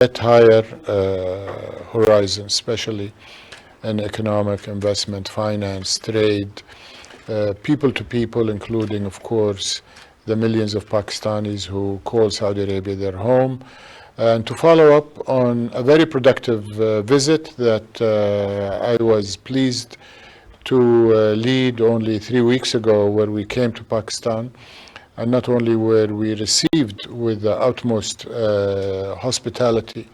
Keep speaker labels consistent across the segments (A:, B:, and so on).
A: yet higher horizons, especially in economic, investment, finance, trade, people to people, including, of course, the millions of Pakistanis who call Saudi Arabia their home, and to follow up on a very productive visit that I was pleased to lead only 3 weeks ago, where we came to Pakistan, and not only were we received with the utmost hospitality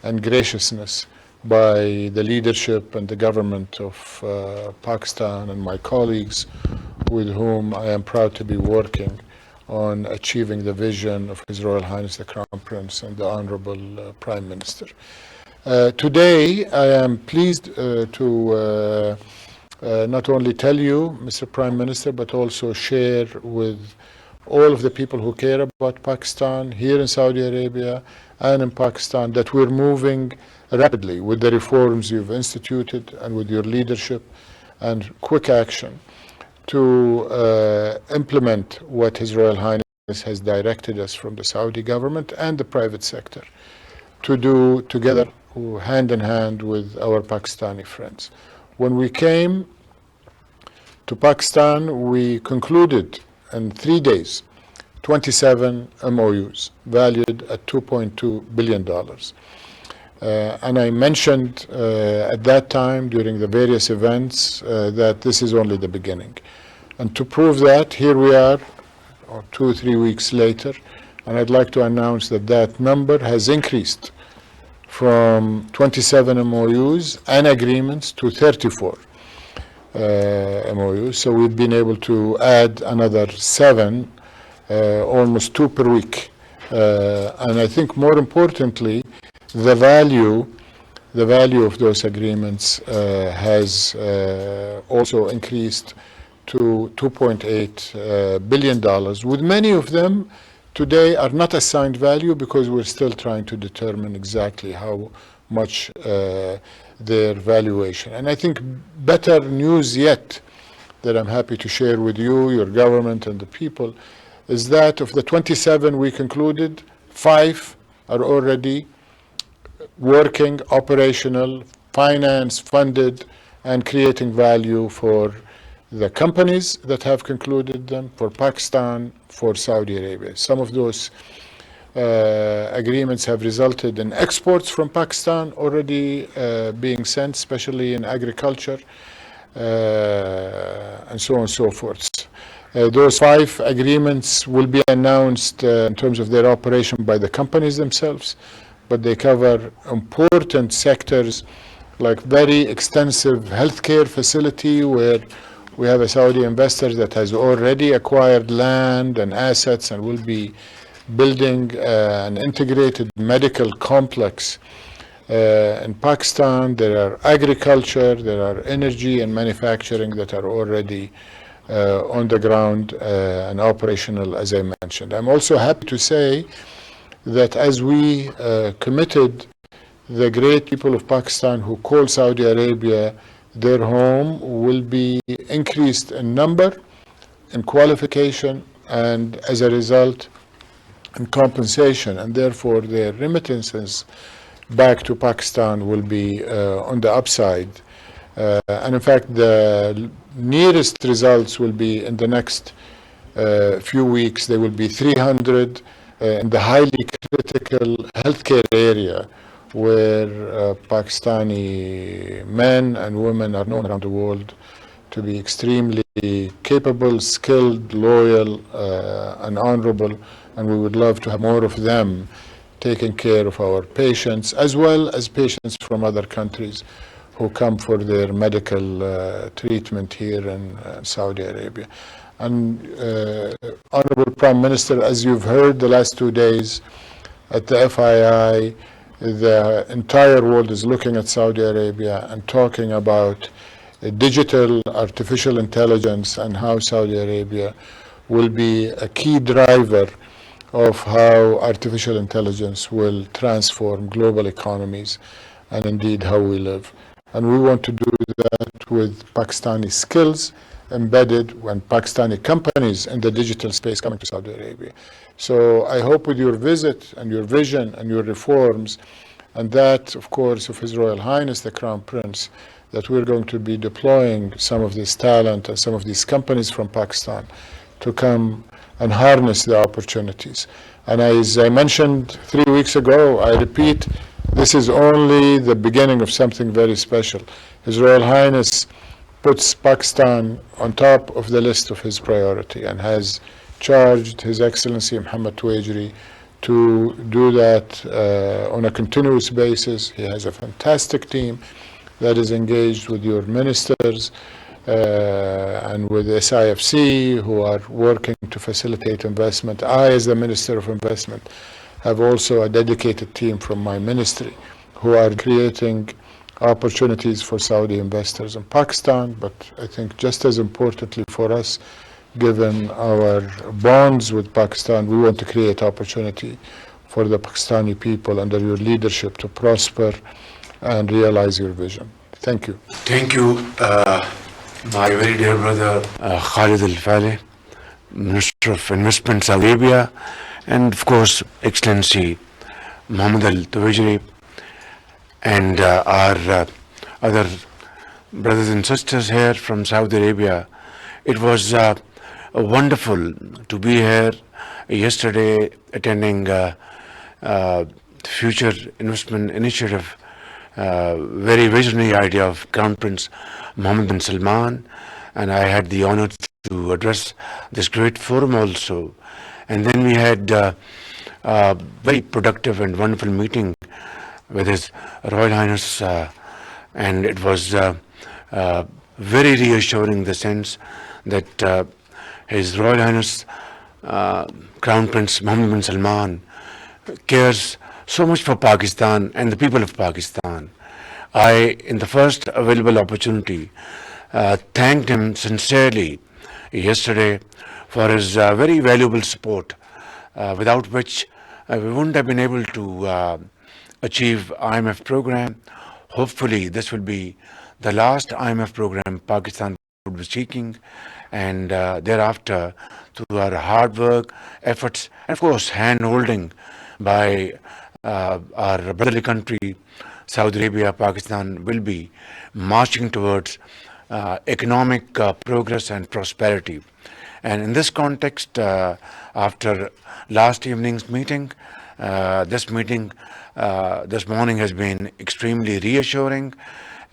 A: and graciousness by the leadership and the government of Pakistan and my colleagues with whom I am proud to be working on achieving the vision of His Royal Highness the Crown Prince and the Honorable Prime Minister. Today, I am pleased to not only tell you, Mr. Prime Minister, but also share with all of the people who care about Pakistan here in Saudi Arabia and in Pakistan that we're moving rapidly with the reforms you've instituted and with your leadership and quick action to implement what His Royal Highness has directed us from the Saudi government and the private sector to do together, hand in hand with our Pakistani friends. When we came to Pakistan, we concluded in 3 days 27 MOUs valued at $2.2 billion. And I mentioned at that time during the various events that this is only the beginning. And to prove that, here we are 2 or 3 weeks later, and I'd like to announce that that number has increased from 27 MOUs and agreements to 34 MOUs. So we've been able to add another 7, almost 2 per week. And I think more importantly, the value of those agreements has also increased to $2.8 billion, with many of them today are not assigned value because we're still trying to determine exactly how much their valuation. And I think better news yet that I'm happy to share with you, your government and the people, is that of the 27 we concluded, 5 are already working, operational, financed, funded, and creating value for the companies that have concluded them, for Pakistan, for Saudi Arabia. Some of those agreements have resulted in exports from Pakistan already being sent, especially in agriculture, and so on and so forth. Those 5 agreements will be announced in terms of their operation by the companies themselves, but they cover important sectors like very extensive healthcare facility where we have a Saudi investor that has already acquired land and assets and will be building an integrated medical complex in Pakistan. There are agriculture, there are energy and manufacturing that are already on the ground and operational, as I mentioned. I'm also happy to say that as we committed, the great people of Pakistan who call Saudi Arabia their home will be increased in number, in qualification, and as a result, in compensation, and therefore their remittances back to Pakistan will be on the upside. And in fact, the nearest results will be in the next few weeks. There will be 300 in the highly critical healthcare area where Pakistani men and women are known around the world to be extremely capable, skilled, loyal, and honorable, and we would love to have more of them taking care of our patients, as well as patients from other countries who come for their medical treatment here in Saudi Arabia. And Honorable Prime Minister, as you've heard the last 2 days at the FII, the entire world is looking at Saudi Arabia and talking about digital artificial intelligence and how Saudi Arabia will be a key driver of how artificial intelligence will transform global economies and indeed how we live. And we want to do that with Pakistani skills embedded when Pakistani companies in the digital space coming to Saudi Arabia. So I hope with your visit and your vision and your reforms and that, of course, of His Royal Highness the Crown Prince, that we're going to be deploying some of this talent and some of these companies from Pakistan to come and harness the opportunities. And as I mentioned 3 weeks ago, I repeat, this is only the beginning of something very special. His Royal Highness puts Pakistan on top of the list of his priority and has charged His Excellency Muhammad Tuwaijri to do that on a continuous basis. He has a fantastic team that is engaged with your ministers and with SIFC, who are working to facilitate investment. I, as the Minister of Investment, have also a dedicated team from my ministry who are creating opportunities for Saudi investors in Pakistan, but I think just as importantly for us, given our bonds with Pakistan, we want to create opportunity for the Pakistani people under your leadership to prosper and realize your vision. Thank you.
B: Thank you, my very dear brother Khalid Al-Faleh, Minister of Investment, Saudi Arabia, and of course, Excellency Mohammed Al-Tuwaijri, and our other brothers and sisters here from Saudi Arabia. It was wonderful to be here yesterday attending Future Investment Initiative, very visionary idea of Crown Prince Mohammed bin Salman, and I had the honor to address this great forum also. And then we had a very productive and wonderful meeting with His Royal Highness, and it was very reassuring in the sense that His Royal Highness Crown Prince Mohammed bin Salman cares so much for Pakistan and the people of Pakistan. I, in the first available opportunity, thanked him sincerely yesterday for his very valuable support, without which we wouldn't have been able to achieve IMF program. Hopefully this will be the last IMF program Pakistan would be seeking, and thereafter, through our hard work, efforts, and of course hand-holding by our brotherly country, Saudi Arabia, Pakistan will be marching towards economic progress and prosperity. And in this context, after last evening's meeting, this morning has been extremely reassuring,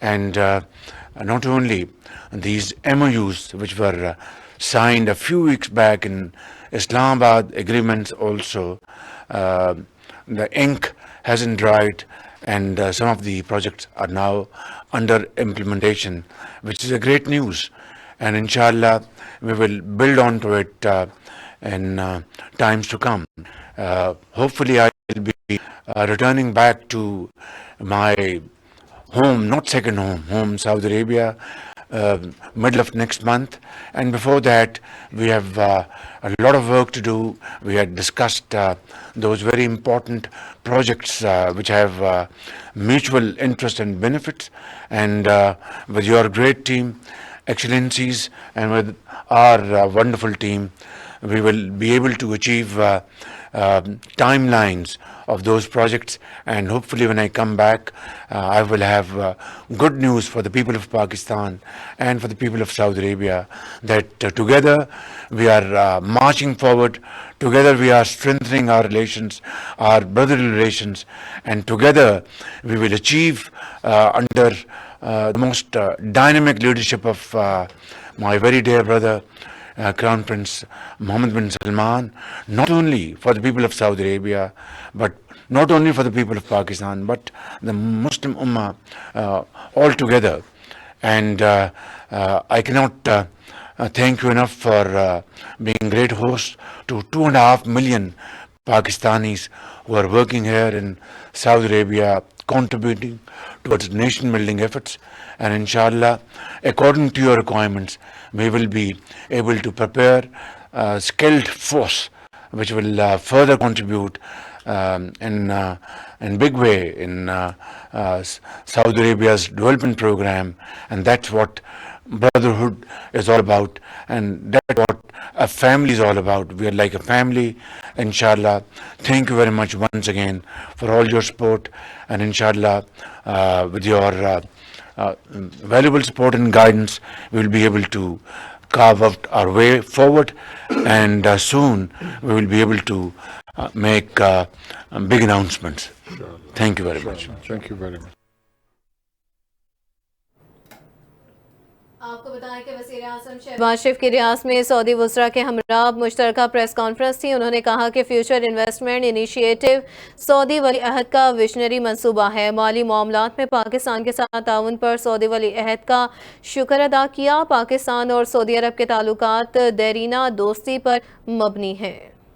B: and not only these MOUs which were signed a few weeks back in Islamabad, agreements also, the ink hasn't dried, and some of the projects are now under implementation, which is a great news. And inshallah, we will build on to it in times to come. Hopefully, I will be returning back to my home, not second home, Saudi Arabia, middle of next month. And before that, we have a lot of work to do. We had discussed those very important projects which have mutual interest and benefits. And with your great team, Excellencies, and with our wonderful team, we will be able to achieve timelines of those projects, and hopefully when I come back, I will have good news for the people of Pakistan and for the people of Saudi Arabia, that together we are marching forward, together we are strengthening our relations, our brotherly relations, and together we will achieve under the most dynamic leadership of my very dear brother, Crown Prince Mohammed bin Salman, not only for the people of Saudi Arabia, but not only for the people of Pakistan, but the Muslim Ummah altogether. And I cannot thank you enough for being great hosts to 2.5 million Pakistanis who are working here in Saudi Arabia, contributing towards nation building efforts. And inshallah, according to your requirements, we will be able to prepare a skilled force which will further contribute in big way in Saudi Arabia's development program. And that's what brotherhood is all about, and that's what a family is all about. We are like a family, inshallah. Thank you very much once again for all your support, and inshallah, with your valuable support and guidance, we will be able to carve out our way forward, and soon we will be able to make big announcements. Thank you very much.
A: Thank you very much.
C: आपको बताएं कि वज़ीर आज़म शहबाज शरीफ की रियासत में Saudi वुज़रा के हमरा मुश्तरका press conference थी। उन्होंने कहा कि फ्यूचर इन्वेस्टमेंट इनिशिएटिव सऊदी वली अहद का विजनरी मंसूबा है। माली मामलात में पाकिस्तान के साथ ताउन पर सऊदी वली अहद का शुक्र अदा किया। पाकिस्तान और सऊदी अरब के ताल्लुकात देरीना दोस्ती पर मबनी हैं।